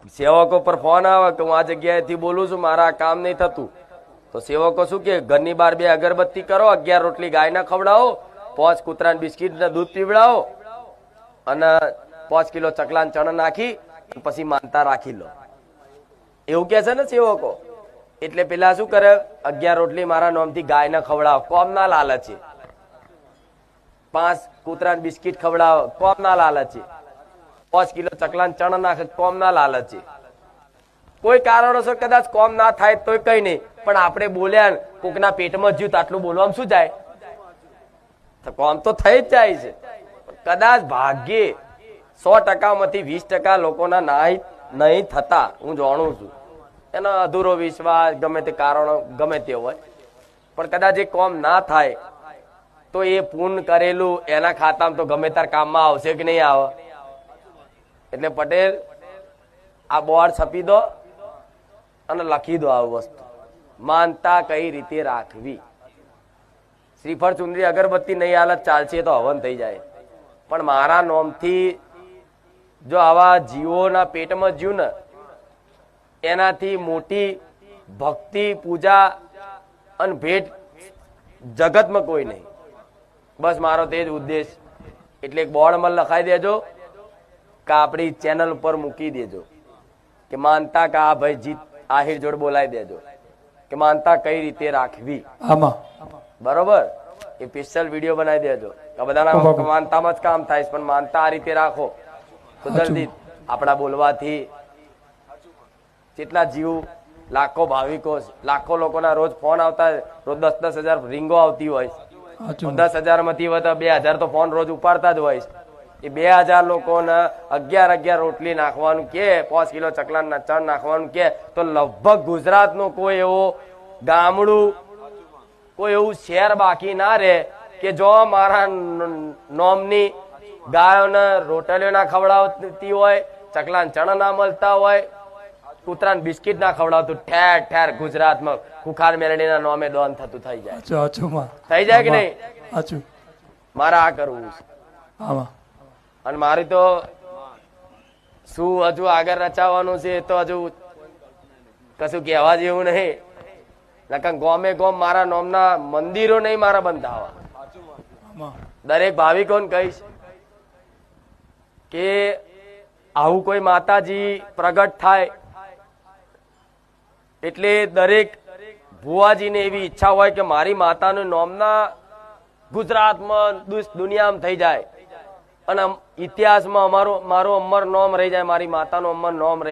સેવકો પર ફોન આવે કે હું આ જગ્યાએથી બોલું છું, મારા કામ નહીં થતું, તો સેવકો શું કે ઘરની બહાર 2 અગરબત્તી કરો, 11 રોટલી ગાયને ખવડાવો, 5 કૂતરાને બિસ્કીટ ને દૂધ પીવડાવો અને 5 કિલો ચકલાન ચણ નાખી પછી માનતા રાખી લો, એવું કે છે ને સેવકો. એટલે પેલા શું કરે, 11 રોટલી મારા નામથી ગાયને ખવડાવો, કોમના લાલચે, 5 કૂતરાને બિસ્કીટ ખવડાવો, કોમના લાલચે, 5 કિલો ચકલાન ચણ નાખે, કોમના લાલચે. કોઈ કારણોસર કદાચ કોમ ના થાય તો કઈ નહીં, પણ આપણે બોલ્યા કોકના પેટમાં જ્યું આટલું બોલવામાં શું જાય, કોમ તો થઈ જ જાય છે. કદાચ ભાગ્યે 100% માંથી 20% લોકોના નહીં થતા, હું જાણું છું, એનો અધૂરો વિશ્વાસ, ગમે તે કારણો ગમે તે હોય, પણ કદાચ એ કોમ ના થાય તો એ પૂર્ણ કરેલું એના ખાતામાં તો ગમે તાર કામમાં આવશે કે નહીં આવે. એટલે પટેલ આ બોર્ડ છપી દો અને લખી દો આ વસ્તુ, માનતા કઈ રીતે રાખવી. શ્રીફળ ચુંદડી અગરબત્તી નહીં હાલત ચાલશે તો હવન થઈ જાય, પણ મારા નોમથી જો આવા જીવોના પેટમાં જીવ ને એનાથી મોટી ભક્તિ પૂજા અને ભેટ જગતમાં કોઈ નહીં. બસ મારો તે જ ઉદ્દેશ. એટલે એક બોર્ડમાં લખાઈ દેજો કે આપણી ચેનલ ઉપર મૂકી દેજો કે માનતા કે આ ભાઈ જીત આહિર જોડ બોલાવી દેજો કે માનતા કઈ રીતે રાખવી. બરોબર, એ સ્પેશિયલ વિડીયો બનાવી દેજો કે બધાના માનતામાં જ કામ થાય, પણ માનતા આ રીતે રાખો તો જલ્દી આપણા બોલવાથી કેટલા જીવ, લાખો ભાવિકો, લાખો લોકોના રોજ ફોન આવતા, રોજ 10-10 હજાર રીંગો આવતી હોય, 10,000 માંથી 2,000 તો ફોન રોજ ઉપાડતા જ હોય. એ 2,000 લોકોને 11 રોટલી નાખવાનું કે 5 કિલો ચકલાના ચણ નાખવાનું કે તો લગભગ ગુજરાતનું કોઈ એવો ગામડું, કોઈ એવું શહેર બાકી ના રહે કે જો મારા નોમની ગાયોને રોટલીઓ ના ખવડાવતી હોય, ચકલાન ચણ ના મળતા હોય, કૂતરાને બિસ્કીટ ના ખવડાવતું, ઠેર ઠેર ગુજરાતમાં ખુખાર મેલડીના નામે દોન થતું થઈ જાય. થઈ જાય કે નહીં? મારે આ કરવું છે. અને મારી તો શું હજુ આગળ રચાવાનું છે તો હજુ કશું કહેવા જેવું નહીં. નકર ગોમે ગોમ મારા નોમના મંદિરો નહીં મારા બંધાવા. દરેક ભાવિકોને કહીશ કે આવું કોઈ માતાજી પ્રગટ થાય એટલે દરેક ભુવાજીને એવી ઈચ્છા હોય કે મારી માતાનું નોમના ગુજરાતમાં દુનિયામાં થઈ જાય અને ઇતિહાસમાં મારું અમર નોમ રહી જાય, મારી માતાનું અમર નોમ રહી